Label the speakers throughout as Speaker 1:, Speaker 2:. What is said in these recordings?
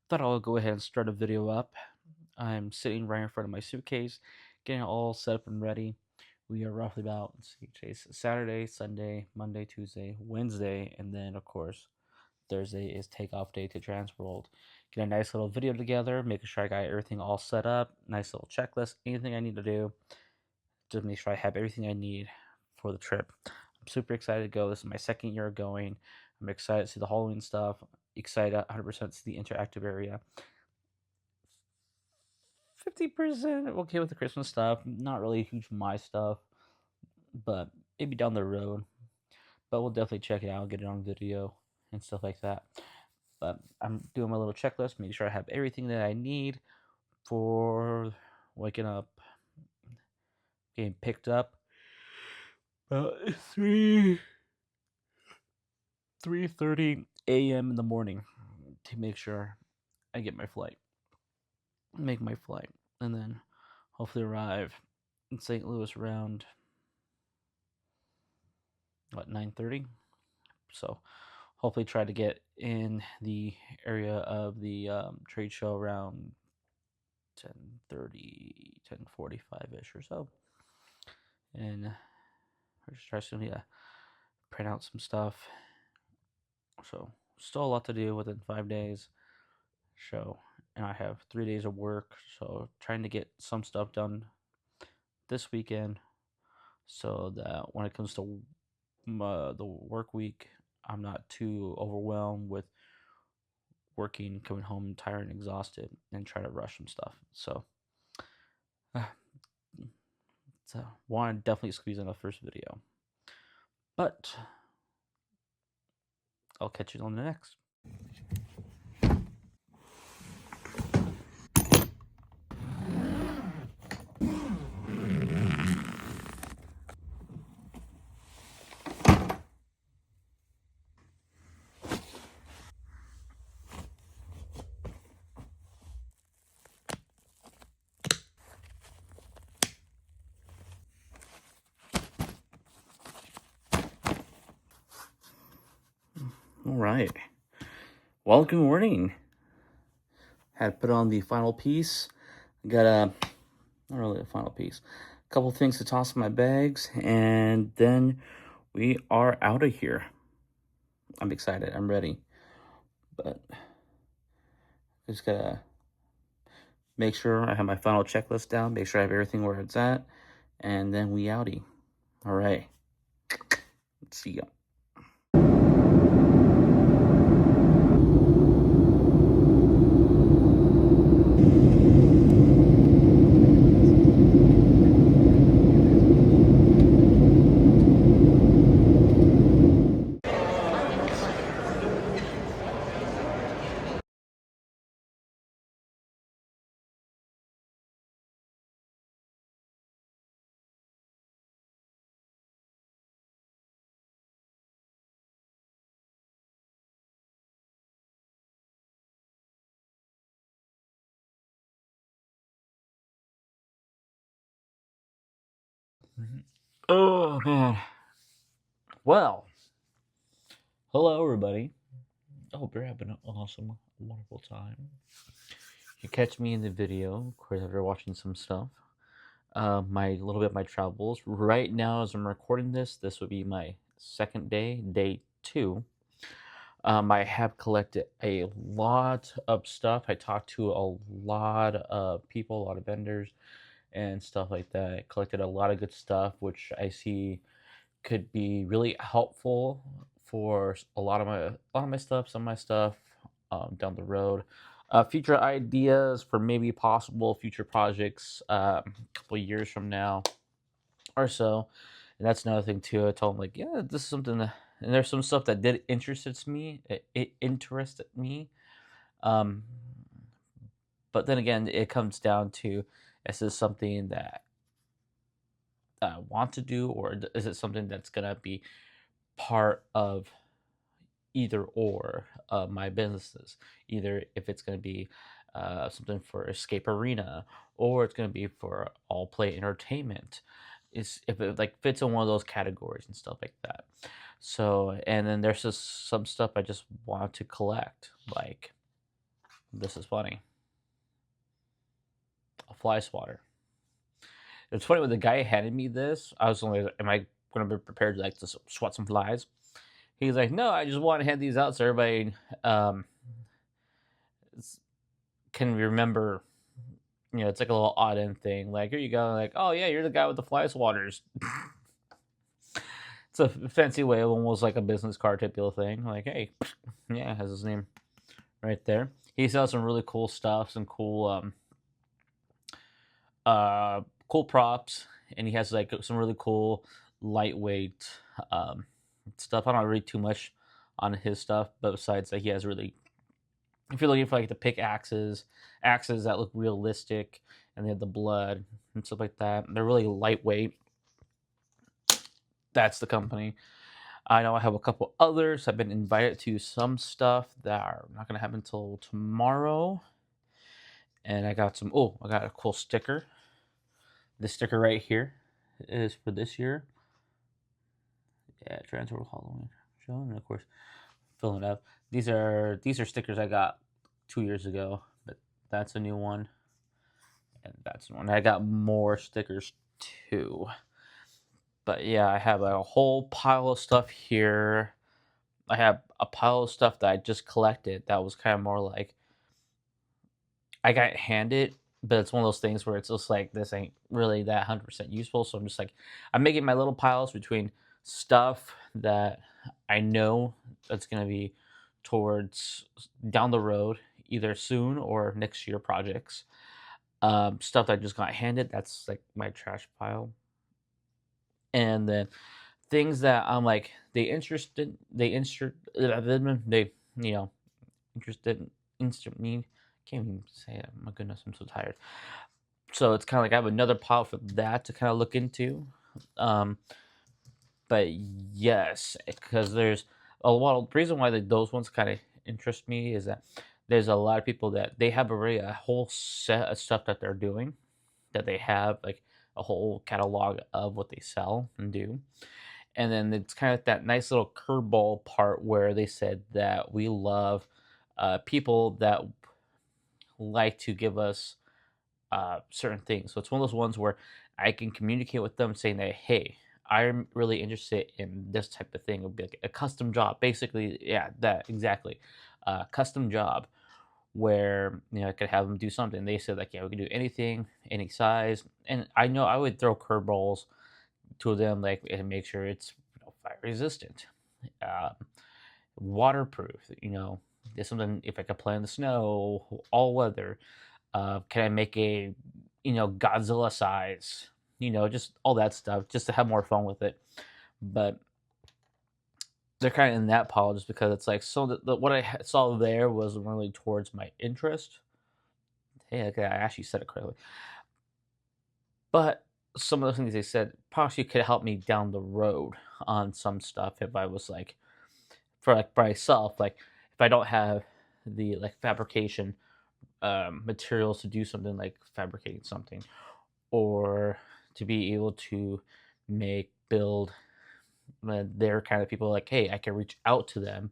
Speaker 1: Thought I'll go ahead and start a video up. I'm sitting right in front of my suitcase, getting it all set up and ready. We are roughly about, let's see, today's Saturday, Sunday, Monday, Tuesday, Wednesday, and then, of course, Thursday is takeoff day to Transworld. Get a nice little video together, making sure I got everything all set up, nice little checklist, anything I need to do, just make sure I have everything I need for the trip. I'm super excited to go. This is my second year going. I'm excited to see the Halloween stuff, excited 100% to see the interactive area. 50% okay with the Christmas stuff. Not really huge for my stuff, but maybe down the road. But we'll definitely check it out, get it on video and stuff like that. But I'm doing my little checklist, making sure I have everything that I need for waking up, getting picked up. Three 3:30 a.m. in the morning to make sure I get my flight, make my flight, and then hopefully arrive in St. Louis around what 9:30. So hopefully try to get in the area of the trade show around 10:30, 10:45 ish or so, and just try to print out some stuff. So still a lot to do within 5 days. So and I have 3 days of work, so trying to get some stuff done this weekend so that when it comes to the work week, I'm not too overwhelmed with working, coming home tired and exhausted, and trying to rush some stuff. So want to definitely squeeze in the first video, but I'll catch you on the next. All right. Well, good morning. Had to put on the final piece. Got not really a final piece. A couple things to toss in my bags, and then we are out of here. I'm excited. I'm ready. But just gotta make sure I have my final checklist down, make sure I have everything where it's at, and then we outie. All right. Let's see ya. Oh man. Well, hello everybody. I hope you're having an awesome, wonderful time. You catch me in the video, of course, after watching some stuff. My little bit of my travels. Right now, as I'm recording this would be my second day, day 2. I have collected a lot of stuff. I talked to a lot of people, a lot of vendors, and stuff like that. I collected a lot of good stuff, which I see could be really helpful for a lot of my stuff, some of my stuff down the road. Future ideas for maybe possible future projects a couple of years from now or so. And that's another thing too. I told him like, yeah, this is something that, and there's some stuff that did interested me. It interested me. Um, but then again, it comes down to, is this something that I want to do, or is it something that's gonna be part of either or my businesses? Either if it's gonna be something for Escape Arena, or it's gonna be for all play entertainment. Is if it like fits in one of those categories and stuff like that. So, and then there's just some stuff I just want to collect, like This is funny. A fly swatter. It's funny when the guy handed me this. I was only, am I going to be prepared to like to swat some flies? He's like, no, I just want to hand these out so everybody um, can remember. You know, it's like a little odd end thing. Like, here you go. Like, oh yeah, you're the guy with the fly swatters. It's a fancy way of almost like a business card type of thing. Like, hey, yeah, has his name right there. He sells some really cool stuff, some cool props, and he has like some really cool lightweight um, stuff. I don't read too much on his stuff, but besides that, he has really. If you're looking for like the pickaxes, axes that look realistic, and they have the blood and stuff like that, they're really lightweight. That's the company. I know I have a couple others. I've been invited to some stuff that are not going to happen until tomorrow. And I got some. Oh, I got a cool sticker. This sticker right here is for this year. Yeah, Transworld Halloween show, and of course, filling it up. These are stickers I got 2 years ago, but that's a new one, and that's one. I got more stickers too. But yeah, I have a whole pile of stuff here. I have a pile of stuff that I just collected that was kind of more like I got handed, but it's one of those things where it's just like this ain't really that 100% useful. So I'm just like, I'm making my little piles between stuff that I know that's going to be towards down the road, either soon or next year projects. Stuff that I just got handed, that's like my trash pile. And then things that I'm like, they you know, interested instant me. Can't even say it. My goodness, I'm so tired. So it's kind of like I have another pile for that to kind of look into. Um, but yes, because there's a lot of the reason why those ones kind of interest me is that there's a lot of people that they have already a whole set of stuff that they're doing, that they have like a whole catalog of what they sell and do. And then it's kind of that nice little curveball part where they said that we love people that like to give us certain things. So it's one of those ones where I can communicate with them saying that, hey, I'm really interested in this type of thing. It would be like a custom job, basically. Yeah, that exactly. Custom job where I could have them do something. They said like, yeah, we can do anything, any size, and I know I would throw curveballs to them, like and make sure it's fire resistant, uh, waterproof. There's something if I could play in the snow, all weather. Can I make a Godzilla size? Just all that stuff, just to have more fun with it. But they're kind of in that pile just because it's like so. What I saw there was really towards my interest. Hey, okay, I actually said it correctly. But some of the things they said possibly could help me down the road on some stuff if I was like for like myself, like if I don't have the like fabrication materials to do something like fabricating something, or to be able to build their kind of people like, hey, I can reach out to them,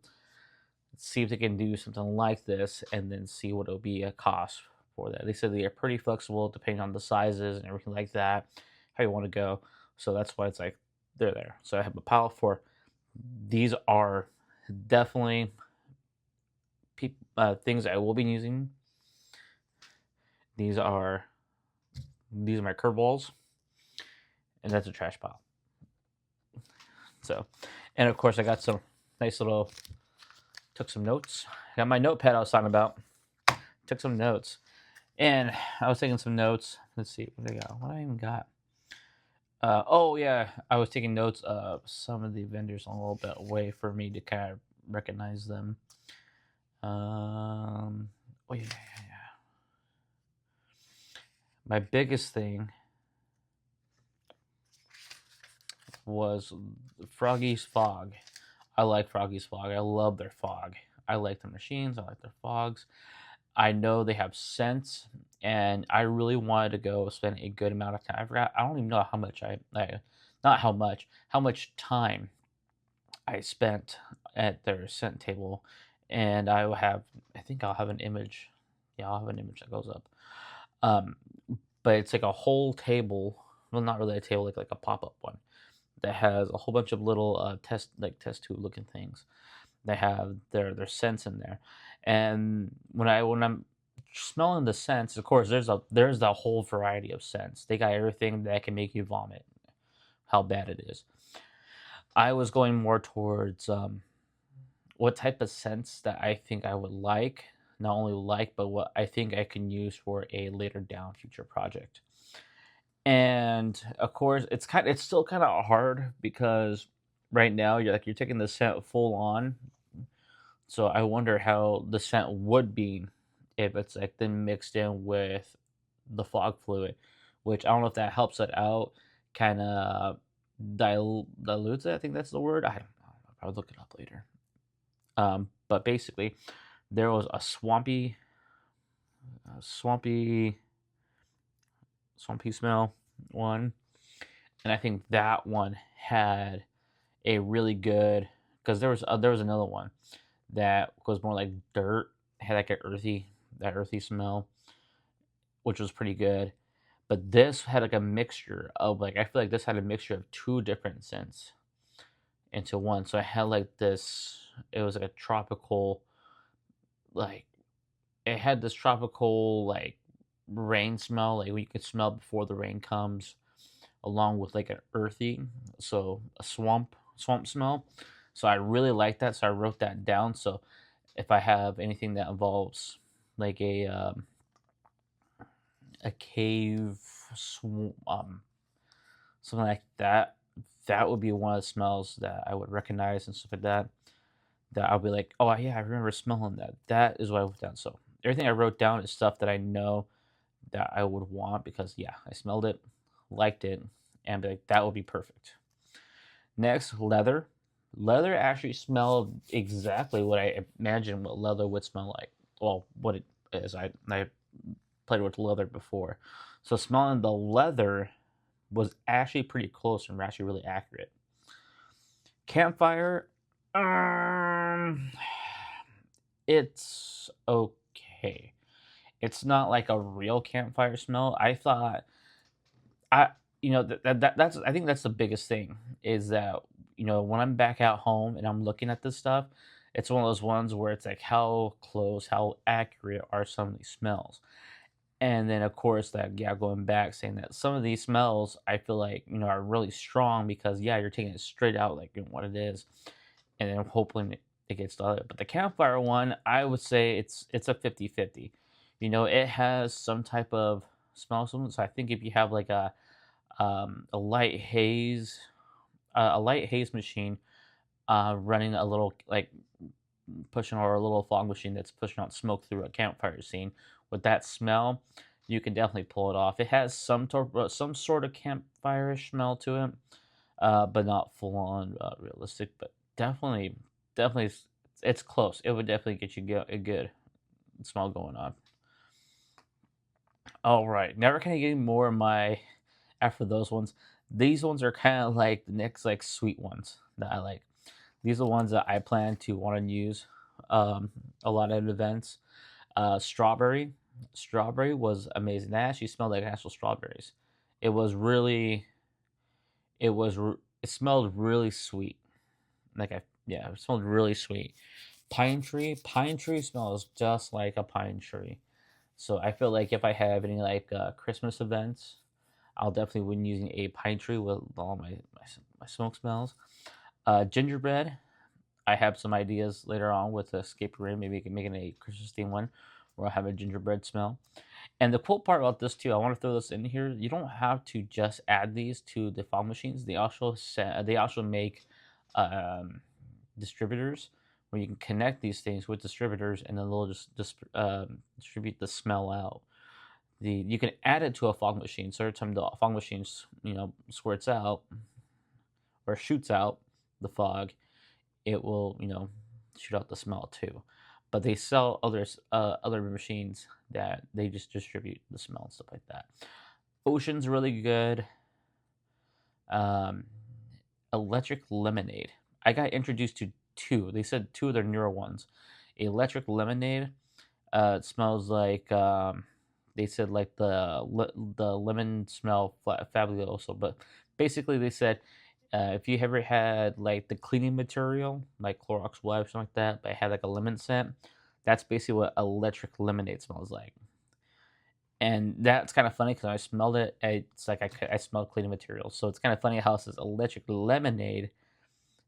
Speaker 1: see if they can do something like this, and then see what it'll be a cost for that. They said they are pretty flexible depending on the sizes and everything like that, how you want to go. So that's why it's like they're there. So I have a pile for these are definitely things I will be using. These are my curveballs, and that's a trash pile. So, and of course I got some nice little. Took some notes. Got my notepad I was talking about. Took some notes, and I was taking some notes. Let's see what I got. What I even got. Oh yeah, I was taking notes of some of the vendors a little bit away for me to kind of recognize them. Oh yeah. My biggest thing was Froggy's Fog. I like Froggy's Fog. I love their fog. I like their machines. I like their fogs. I know they have scents, and I really wanted to go spend a good amount of time. I forgot. I don't even know how much not how much time I spent at their scent table, and I will have. I think I'll have an image Yeah, I'll have an image that goes up. Um, but it's like a whole table. Well, not really a table, like a pop up one that has a whole bunch of little test tube looking things. They have their scents in there, and when I'm smelling the scents, of course, there's a whole variety of scents. They got everything that can make you vomit. How bad it is. I was going more towards what type of scents that I think I would like, not only like, but what I think I can use for a later down future project. And of course, it's still kind of hard because right now you're taking the scent full on. So I wonder how the scent would be if it's like then mixed in with the fog fluid, which I don't know if that helps it out, kind of dilutes it. I think that's the word. I don't know. I'll probably look it up later. But basically, there was a swampy, swampy smell one, and I think that one had a really good because there was another one that was more like dirt, had like that earthy smell, which was pretty good. But this had like a mixture of like I feel like this had a mixture of two different scents into one. So I had like this. It was like a tropical, like it had this tropical like rain smell, like you could smell before the rain comes, along with like an earthy, so a swamp smell. So I really like that. So I wrote that down. So if I have anything that involves like a cave, something like that, that would be one of the smells that I would recognize and stuff like that. That I'll be like, oh yeah, I remember smelling that. That is what I wrote down. So everything I wrote down is stuff that I know that I would want because yeah, I smelled it, liked it, and be like that would be perfect. Next, leather. Leather actually smelled exactly what I imagined what leather would smell like. Well, what it is. I played with leather before, so smelling the leather was actually pretty close and actually really accurate. Campfire, um, it's okay. It's not like a real campfire smell. I thought I that's I think that's the biggest thing is that when I'm back at home and I'm looking at this stuff, it's one of those ones where it's like how close, how accurate are some of these smells, and then of course that yeah going back saying that some of these smells I feel like are really strong because yeah you're taking it straight out like what it is, and then hoping it gets the other. But the campfire one, I would say it's a 50-50. It has some type of smell. So I think if you have like a light haze, machine running a little like pushing or a little fog machine that's pushing out smoke through a campfire scene with that smell, you can definitely pull it off. It has some sort of campfire smell to it, but not full on realistic. But definitely, it's close. It would definitely get you a good smell going on. All right, now we're kind of getting more of my after those ones. These ones are kind of like the next like sweet ones that I like. These are the ones that I plan to want to use a lot at events. Strawberry, strawberry was amazing. That actually smelled like actual strawberries. It was really, it smelled really sweet. Yeah, it smelled really sweet. Pine tree smells just like a pine tree. So I feel like if I have any like Christmas events, I'll definitely be using a pine tree with all my smoke smells. Gingerbread. I have some ideas later on with the escape room. Maybe making a Christmas theme one where I have a gingerbread smell. And the cool part about this too, I want to throw this in here. You don't have to just add these to the fog machines. They also make um, distributors where you can connect these things with distributors, and then they'll just distribute the smell out. You can add it to a fog machine. So every time the fog machine squirts out or shoots out the fog, it will shoot out the smell too. But they sell other machines that they just distribute the smell and stuff like that. Ocean's really good. Um, Electric Lemonade. I got introduced to two. They said two of their newer ones. Electric Lemonade. It smells like they said like the lemon smell fabuloso, but basically they said if you ever had like the cleaning material like Clorox wipes something like that, but it had like a lemon scent, that's basically what electric lemonade smells like. And that's kind of funny because I smelled it. It's like I smelled cleaning material, so it's kind of funny how it says electric lemonade.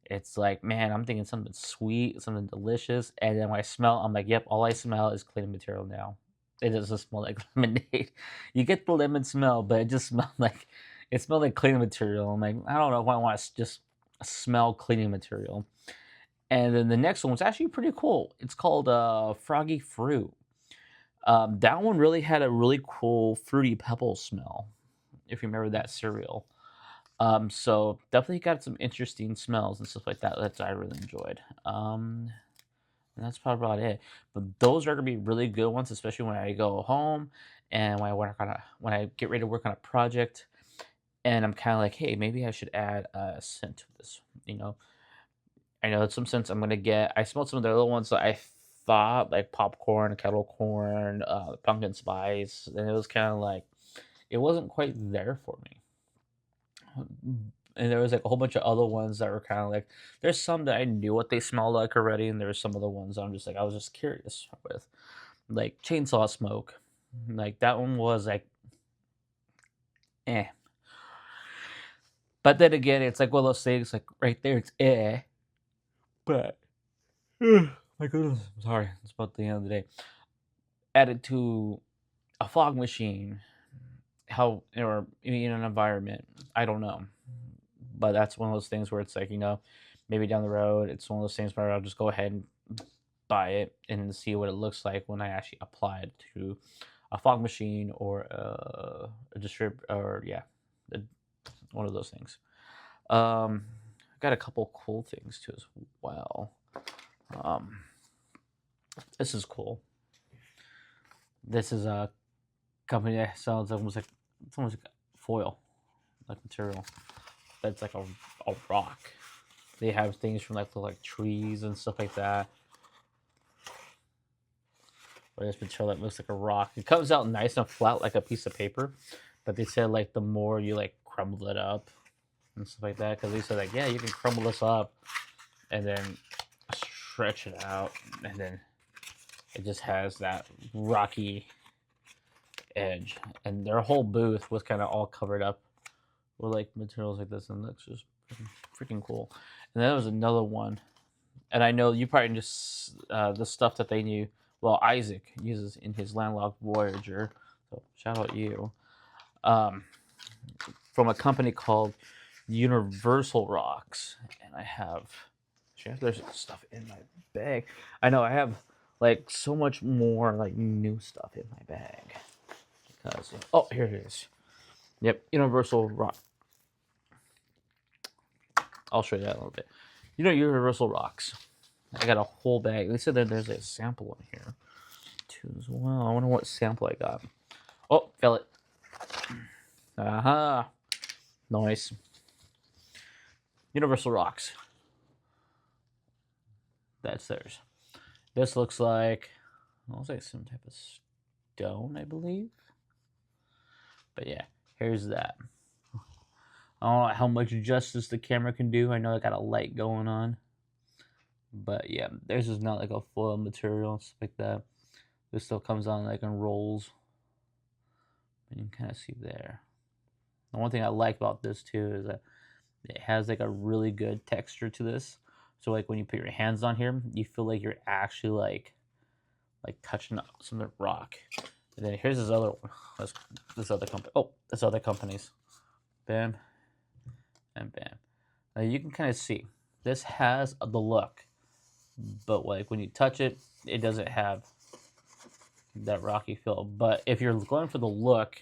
Speaker 1: It's like, man, I'm thinking something sweet, something delicious, and then when I smell, I'm like, yep, all I smell is cleaning material now. It doesn't smell like lemonade. You get the lemon smell, but it just smelled like cleaning material. I'm like, I don't know if I want to just smell cleaning material. And then the next one was actually pretty cool. It's called Froggy Fruit. That one really had a really cool fruity pebble smell. If you remember that cereal. So definitely got some interesting smells and stuff like that that I really enjoyed. And that's probably about it. But those are gonna be really good ones, especially when I go home and when I get ready to work on a project. And I'm kind of like, hey, maybe I should add a scent to this. You know, I know some scents I'm gonna get. I smelled some of the other ones that I thought like popcorn, kettle corn, pumpkin spice, and it was kind of like it wasn't quite there for me. And there was like a whole bunch of other ones that were kind of like there's some that I knew what they smelled like already, and there were some other ones I'm just like I was just curious with, like chainsaw smoke. Like that one was like, eh. But then again, it's like one of those things. Like right there, it's eh. But my goodness, I'm sorry. It's about the end of the day. Added to a fog machine, how or in an environment, I don't know. But that's one of those things where it's like maybe down the road, it's one of those things where I'll just go ahead and buy it and see what it looks like when I actually apply it to a fog machine or a distrib or yeah, a, one of those things. I got a couple cool things too as well. Um, this is cool. This is a company that sells it's almost like foil, like material. That's like a rock. They have things from like trees and stuff like that. Or this material that looks like a rock. It comes out nice and flat like a piece of paper, but they said like the more you like crumble it up and stuff like that, because they said like yeah you can crumble this up and then stretch it out, and then it just has that rocky edge. And their whole booth was kind of all covered up with like materials like this, and it looks just freaking cool. And then there was another one, and I know you probably just the stuff that they knew. Well, Isaac uses in his landlocked Voyager, so shout out you. Um, from a company called Universal Rocks, and I have. There's stuff in my bag. I know I have like so much more like new stuff in my bag. Because oh, here it is. Yep, Universal Rock. I'll show you that a little bit. Universal Rocks. I got a whole bag. They said that there's a sample in here too as well. I wonder what sample I got. Oh, fell it. Aha. Nice. Universal Rocks. That's theirs. This looks like some type of stone, I believe. But yeah, here's that. I don't know how much justice the camera can do. I know I got a light going on. But yeah, theirs is not like a foil material and stuff like that. This still comes on like in rolls. You can kind of see there. The one thing I like about this too is that it has like a really good texture to this. So like when you put your hands on here, you feel like you're actually like touching some of the rock. And then here's this other one. This other company. Oh, this other company's. Bam. And bam. Now you can kind of see this has the look, but like when you touch it, it doesn't have that rocky feel. But if you're going for the look,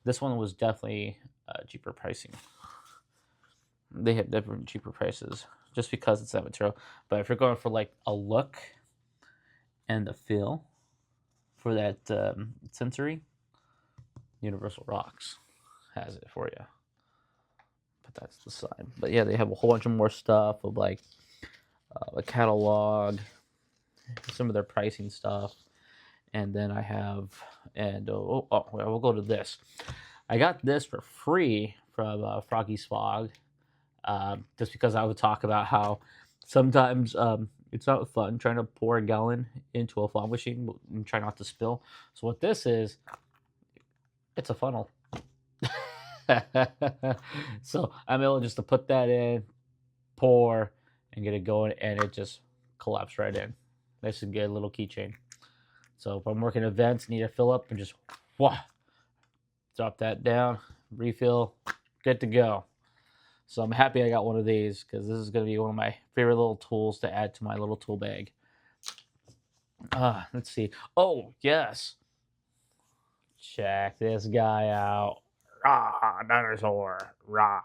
Speaker 1: this one was definitely cheaper pricing. They have different cheaper prices just because it's that material. But if you're going for like a look and the feel for that sensory, Universal Rocks has it for you. But that's the side. But yeah, they have a whole bunch of more stuff of like a catalog, some of their pricing stuff, and then I have, and we'll go to this. I got this for free from Froggy's Fog, just because I would talk about how sometimes it's not fun trying to pour a gallon into a fog machine and try not to spill. So what this is, it's a funnel. So I'm able just to put that in, pour, and get it going, and it just collapsed right in. Nice and good little keychain. So if I'm working events, need to fill up, and just wah, drop that down, refill, good to go. So I'm happy I got one of these because this is going to be one of my favorite little tools to add to my little tool bag. Let's see. Oh, yes. Check this guy out. Rah, dinosaur. Rah.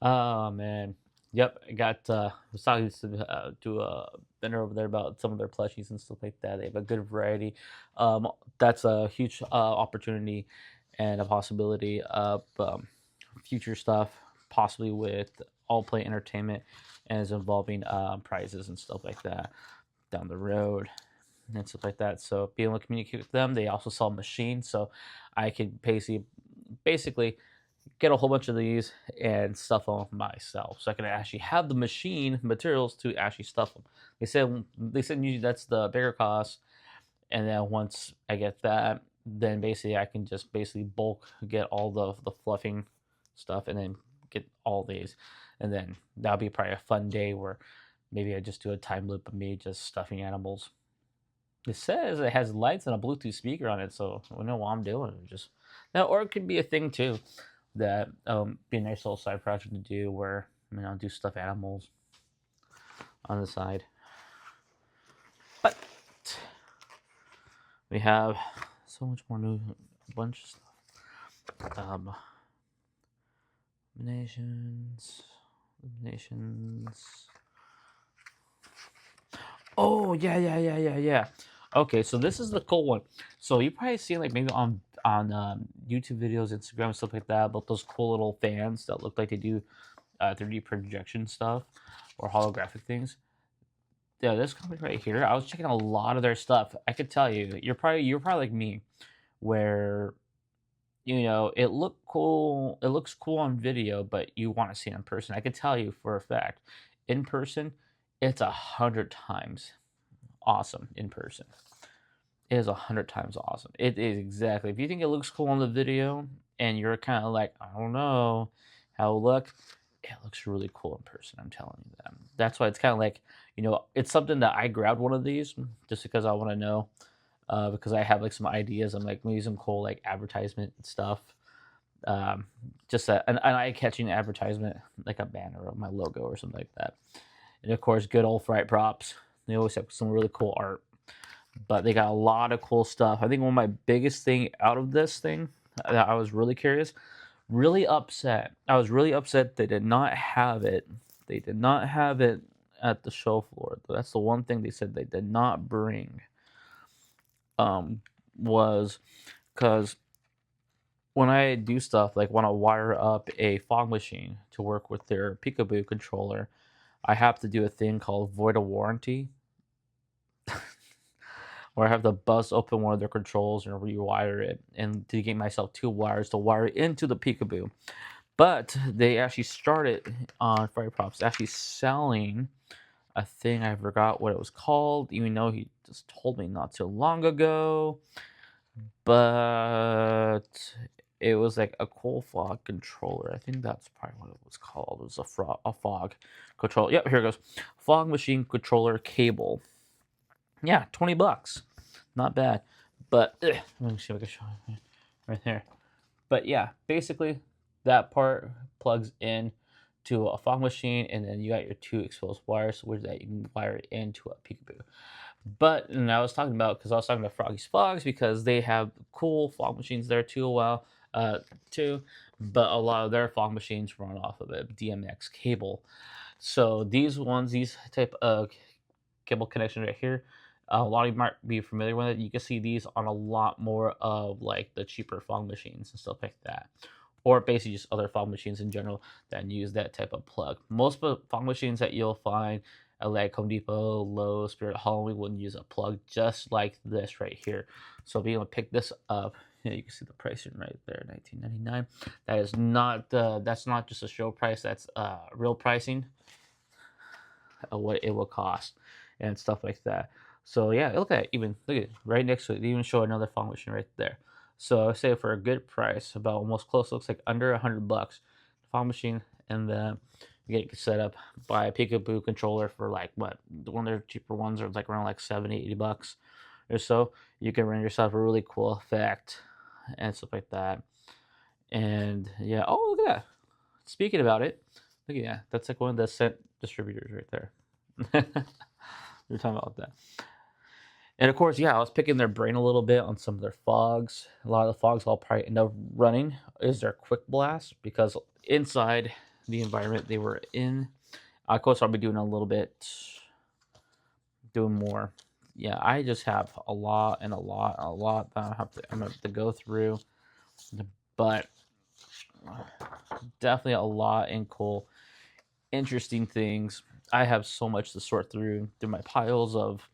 Speaker 1: Oh, man. Yep, I got, was talking to a vendor over there about some of their plushies and stuff like that. They have a good variety. That's a huge opportunity and a possibility of future stuff, possibly with all play entertainment, and is involving prizes and stuff like that down the road and stuff like that. So being able to communicate with them, they also sell machines, so I can basically get a whole bunch of these and stuff them myself. So I can actually have the machine materials to actually stuff them. They said usually that's the bigger cost, and then once I get that, then basically I can just bulk get all the fluffing stuff and then get all these, and then that'll be probably a fun day where maybe I just do a time loop of me just stuffing animals. It says it has lights and a Bluetooth speaker on it, so I know what I'm doing. Just now, or it could be a thing too that be a nice little side project to do where do stuffed animals on the side. But we have so much more new, bunch of stuff. Nations. Oh yeah. Okay, so this is the cool one. So you probably seen like maybe on YouTube videos, Instagram, stuff like that, about those cool little fans that look like they do 3D projection stuff or holographic things. Yeah, this company right here, I was checking a lot of their stuff. I could tell you, you're probably like me, where it looks cool on video, but you want to see it in person. I can tell you for a fact, in person, it's 100 times awesome in person. It is 100 times awesome. It is exactly. If you think it looks cool on the video and you're kind of like, I don't know how it looks really cool in person. I'm telling you that. That's why it's kind of like, it's something that I grabbed one of these just because I want to know, because I have like some ideas. I'm like maybe some cool like advertisement stuff. Just an eye-catching advertisement, like a banner or my logo or something like that. And of course, good old Fright Props. They always have some really cool art, but they got a lot of cool stuff. I think one of my biggest thing out of this thing that I was really curious, really upset. I was really upset they did not have it. They did not have it at the show floor. That's the one thing they said they did not bring. Was because when I do stuff like want to wire up a fog machine to work with their Peekaboo controller, I have to do a thing called void of warranty, where I have to bust open one of their controls and rewire it, and to get myself 2 wires to wire into the Peekaboo. But they actually started on Fire Props actually selling a thing. I forgot what it was called, even though he just told me not too long ago. But it was like a cool fog controller. I think that's probably what it was called. It was a fog control. Yep, here it goes. Fog machine controller cable. Yeah, $20. Not bad. But let me see if I can show it right there. But yeah, basically that part plugs in to a fog machine, and then you got your 2 exposed wires, which that you can wire it into a Peekaboo. But and I was talking about Froggy's Fogs because they have cool fog machines there too. But a lot of their fog machines run off of a DMX cable. So these type of cable connection right here, a lot of you might be familiar with it. You can see these on a lot more of like the cheaper fog machines and stuff like that, or basically just other fog machines in general that use that type of plug. Most of the fog machines that you'll find like Home Depot, Lowe's, Spirit Halloween wouldn't use a plug just like this right here. So being able to pick this up, you can see the pricing right there, $19.99. That is not that's not just a show price. That's real pricing of what it will cost and stuff like that. So yeah, look at it. Even look at it right next to it. They even show another fog machine right there. So I say for a good price, about almost close, looks like under $100, fog machine, and then you get it set up by a peekaboo controller for like what, one of their cheaper ones are like around like $70-$80 or so. You can run yourself a really cool effect and stuff like that. And yeah, oh look at that. Speaking about it, look at that. That's like one of the scent distributors right there. We were talking about that. And of course, yeah, I was picking their brain a little bit on some of their fogs. A lot of the fogs I'll probably end up running is their quick blast, because inside the environment they were in, of course I'll be doing a little bit, doing more. Yeah, I just have a lot that I'm gonna have to go through, but definitely a lot and cool, interesting things. I have so much to sort through my piles of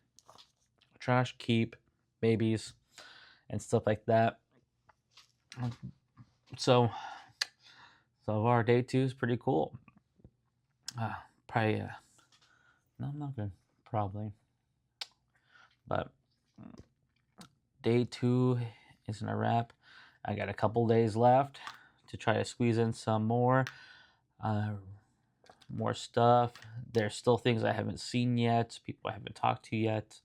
Speaker 1: trash, keep, babies, and stuff like that. So our day 2 is pretty cool. Probably, no, I'm not good, probably. But day 2 isn't a wrap. I got a couple days left to try to squeeze in some more stuff. There's still things I haven't seen yet, people I haven't talked to yet.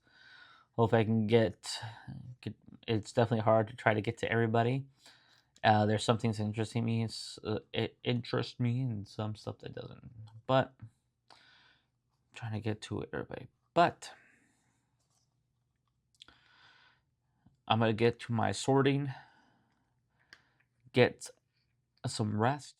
Speaker 1: Hope I can get. It's definitely hard to try to get to everybody. There's some things interesting me. It interests me, and some stuff that doesn't. But I'm trying to get to everybody. But I'm gonna get to my sorting. Get some rest.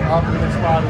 Speaker 2: Off to the spot.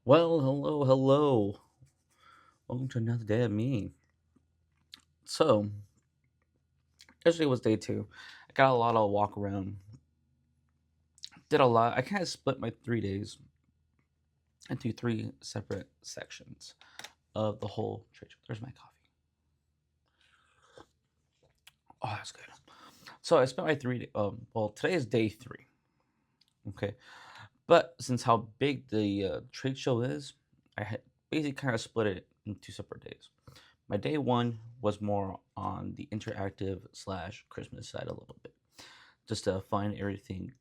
Speaker 1: Well, hello, hello. Welcome to another day of me. So, yesterday was day two. I got a lot of walk around. Did a lot. I kind of split my 3 days into three separate sections of the whole trade show. There's my coffee. Oh, that's good. So I spent my well, today is day three. Okay. But since how big the trade show is, I had basically kind of split it into two separate days. My day one was more on the interactive slash Christmas side a little bit, just to find everything.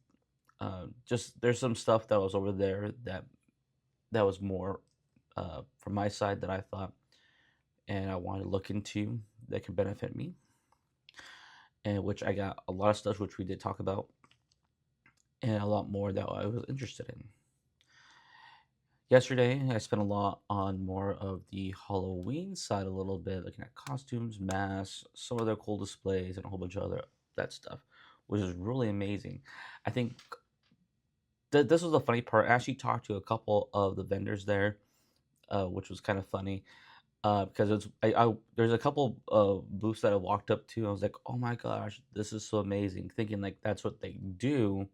Speaker 1: Just there's some stuff that was over there that was more from my side that I thought and I wanted to look into that could benefit me, and which I got a lot of stuff which we did talk about, and a lot more that I was interested in. Yesterday, I spent a lot on more of the Halloween side a little bit, looking at costumes, masks, some of their cool displays, and a whole bunch of other that stuff, which is really amazing. I think this was the funny part. I actually talked to a couple of the vendors there, which was kind of funny because there's a couple booths that I walked up to. I was like, oh my gosh, this is so amazing, thinking like that's what they do,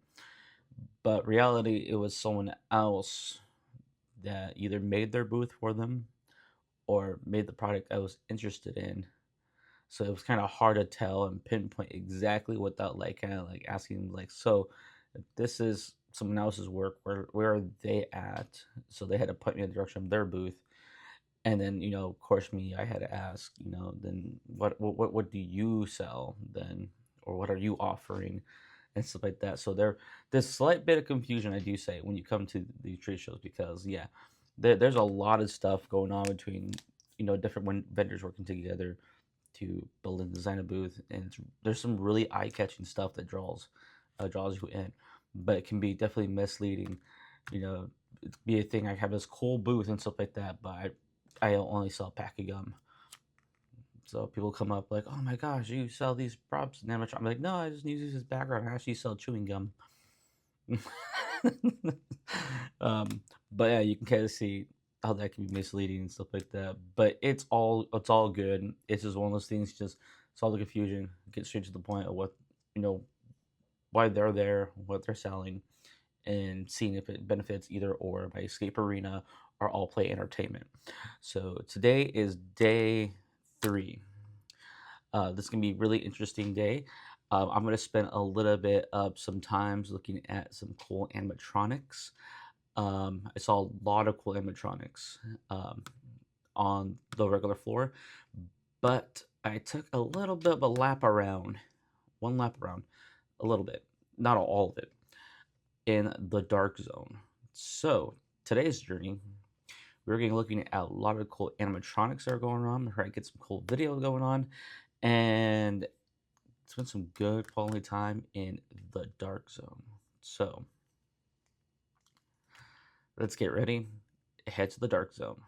Speaker 1: but reality it was someone else that either made their booth for them or made the product I was interested in. So it was kind of hard to tell and pinpoint exactly without like kind of like asking like, so if this is someone else's work, where are they at? So they had to point me in the direction of their booth. And then, of course me, I had to ask, then what do you sell then? Or what are you offering? And stuff like that. So there's a slight bit of confusion, I do say, when you come to these trade shows because yeah, there's a lot of stuff going on between different vendors working together to build and design a booth, and there's some really eye-catching stuff that draws you in, but it can be definitely misleading. You know, it could be a thing. I have this cool booth and stuff like that, but I only sell pack of gum. So people come up like, "Oh my gosh, you sell these props and animatronics?" I'm like, "No, I just use this background. I actually sell chewing gum." um, but yeah, you can kind of see how that can be misleading and stuff like that. But it's all good. It's just one of those things. Just solve the confusion, get straight to the point of what you know, why they're there, what they're selling, and seeing if it benefits either or by Escape Arena or All Play Entertainment. So today is day 3. This is gonna be a really interesting day. I'm gonna spend a little bit of some times looking at some cool animatronics. I saw a lot of cool animatronics on the regular floor, but I took a little bit of a lap around, one lap around, a little bit, not all of it, in the dark zone. So today's journey, we're going to be looking at a lot of cool animatronics that are going on. We're going to get some cool video going on, and spend some good quality time in the dark zone. So let's get ready, head to the dark zone.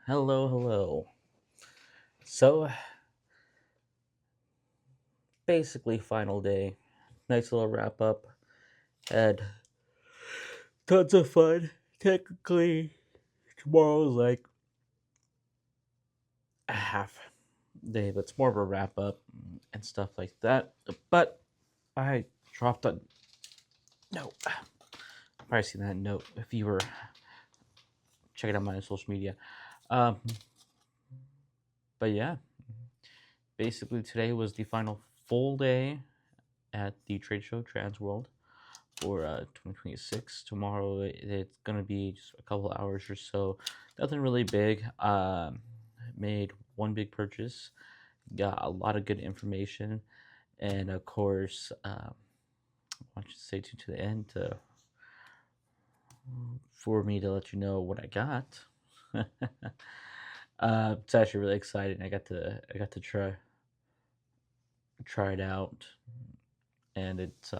Speaker 1: Hello. So, basically, final day. Nice little wrap up. Had tons of fun. Technically, tomorrow's like a half day, but it's more of a wrap up and stuff like that. But I dropped a note. Probably seen that note if you were checking out my social media. Um, but yeah, basically, today was the final full day at the trade show Transworld for 2026. Tomorrow it's gonna be just a couple hours or so. Nothing really big. Made one big purchase. Got a lot of good information, and of course, I want you to stay tuned to the end for me to let you know what I got. It's actually really exciting. I got to try it out, and it's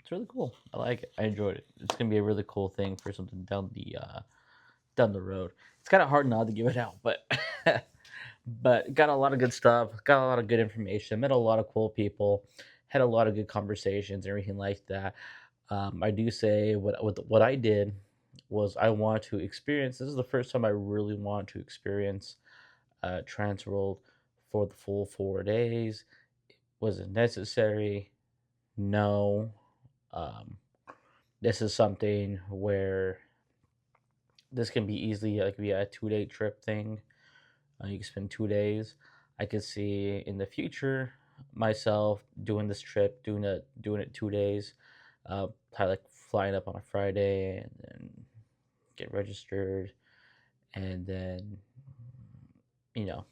Speaker 1: really cool. I like it. I enjoyed it. It's gonna be a really cool thing for something down the road. It's kind of hard not to give it out, but but got a lot of good stuff. Got a lot of good information. Met a lot of cool people. Had a lot of good conversations and everything like that. I do say what I did was I want to experience. This is the first time I really want to experience Transworld for the full 4 days. Was it necessary? No. Um, this is something where this can be easily like be a 2 day trip thing. You can spend 2 days. I could see in the future myself doing this trip, doing it 2 days. Probably like flying up on a Friday and then get registered, and then you know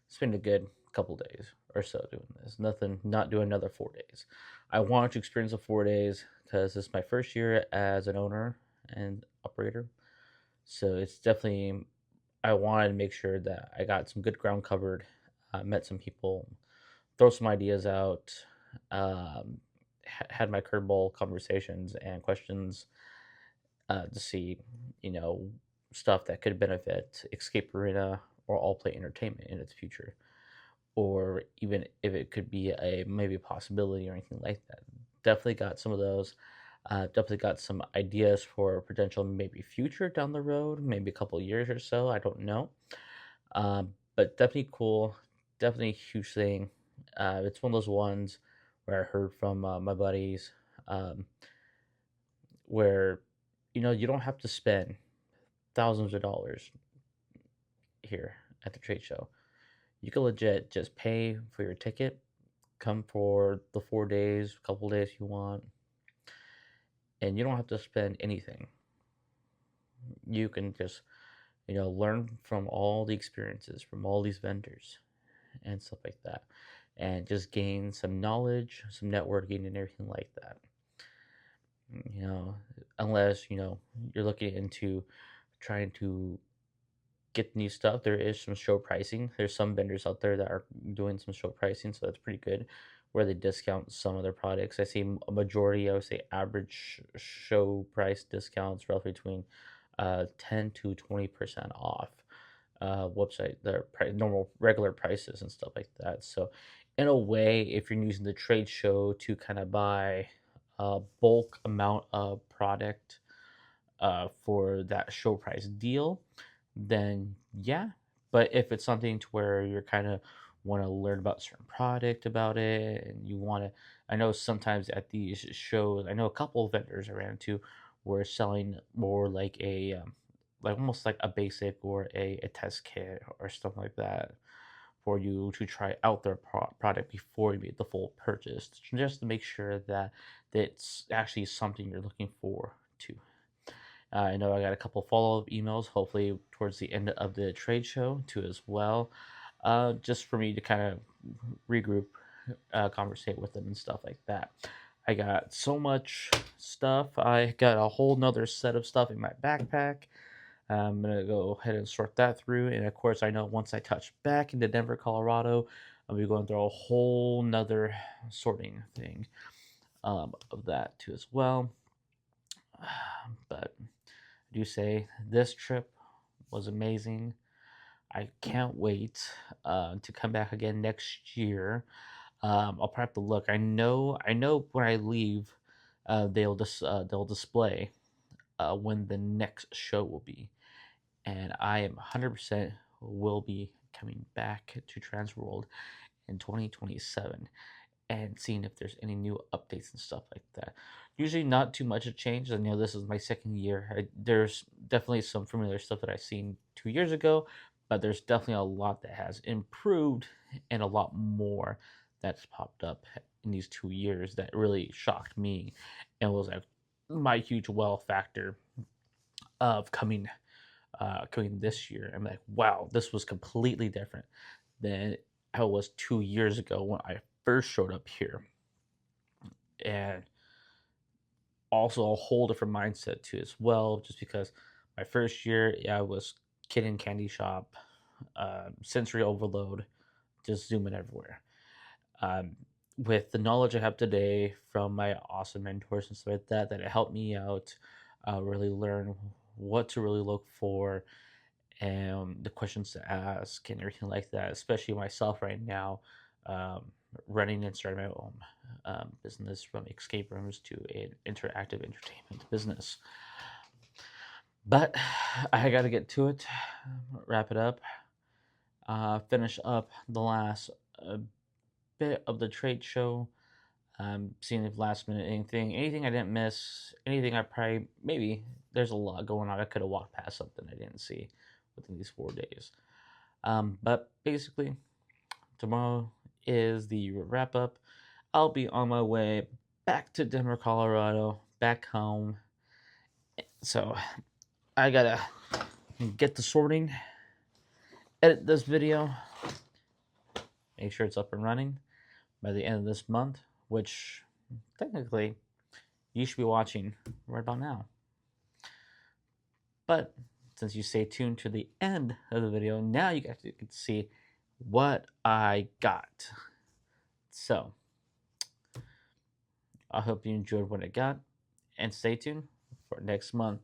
Speaker 1: spend a good couple days or so doing this. Nothing, not doing another 4 days. I want to experience the 4 days because this is my first year as an owner and operator. So it's definitely, I wanted to make sure that I got some good ground covered, met some people, throw some ideas out, had my curveball conversations and questions to see, you know, stuff that could benefit Escape Arena or All Play Entertainment in its future, or even if it could be a maybe a possibility or anything like that. Definitely got some of those. Definitely got some ideas for potential maybe future down the road, maybe a couple years or so. I don't know. But definitely cool. Definitely a huge thing. It's one of those ones where I heard from my buddies um, where you don't have to spend thousands of dollars here at the trade show. You can legit just pay for your ticket, come for the 4 days, couple days you want, and you don't have to spend anything. You can just, learn from all the experiences from all these vendors and stuff like that, and just gain some knowledge, some networking, and everything like that. You know, unless you're looking into trying to get new stuff. There is some show pricing. There's some vendors out there that are doing some show pricing, so that's pretty good, where they discount some of their products. I see a majority, I would say, average show price discounts roughly between 10 to 20% off website their normal regular prices and stuff like that. So, in a way, if you're using the trade show to kind of buy a bulk amount of product for that show price deal, then yeah. But if it's something to where you're kind of want to learn about a certain product about it, and you want to, I know sometimes at these shows, I know a couple of vendors I ran into were selling more like almost like a basic or a test kit or stuff like that for you to try out their product before you make the full purchase, just to make sure that it's actually something you're looking for to. I know I got a couple follow up emails, hopefully towards the end of the trade show too as well, just for me to kind of regroup, conversate with them and stuff like that. I got so much stuff. I got a whole nother set of stuff in my backpack. I'm gonna go ahead and sort that through, and of course, I know once I touch back into Denver, Colorado, I'll be going through a whole nother sorting thing of that too as well. But I do say this trip was amazing. I can't wait to come back again next year. I'll probably have to look. I know when I leave, they'll display when the next show will be, and I am 100% will be coming back to Transworld in 2027 and seeing if there's any new updates and stuff like that. Usually, not too much of change. I know this is my second year. There's definitely some familiar stuff that I've seen 2 years ago, but there's definitely a lot that has improved and a lot more that's popped up in these 2 years that really shocked me and was like my huge wow factor of coming this year. I'm like, wow, this was completely different than how it was 2 years ago when I first showed up here, and also a whole different mindset too as well. Just because my first year, yeah, I was kid in candy shop, sensory overload, just zooming everywhere. Um, with the knowledge I have today from my awesome mentors and stuff like that, that it helped me out, really learn what to really look for and the questions to ask and everything like that, especially myself right now, um, running and starting my own business from escape rooms to an interactive entertainment business. But I got to get to it, wrap it up, finish up the last bit of the trade show. Seeing if last minute anything I didn't miss, anything I probably maybe there's a lot going on. I could have walked past something I didn't see within these 4 days. But basically, tomorrow is the wrap up. I'll be on my way back to Denver, Colorado, back home. So I gotta get the sorting, edit this video, make sure it's up and running by the end of this month, which technically you should be watching right about now. But since you stay tuned to the end of the video, now you guys can see what I got. So I hope you enjoyed what I got, and stay tuned for next month.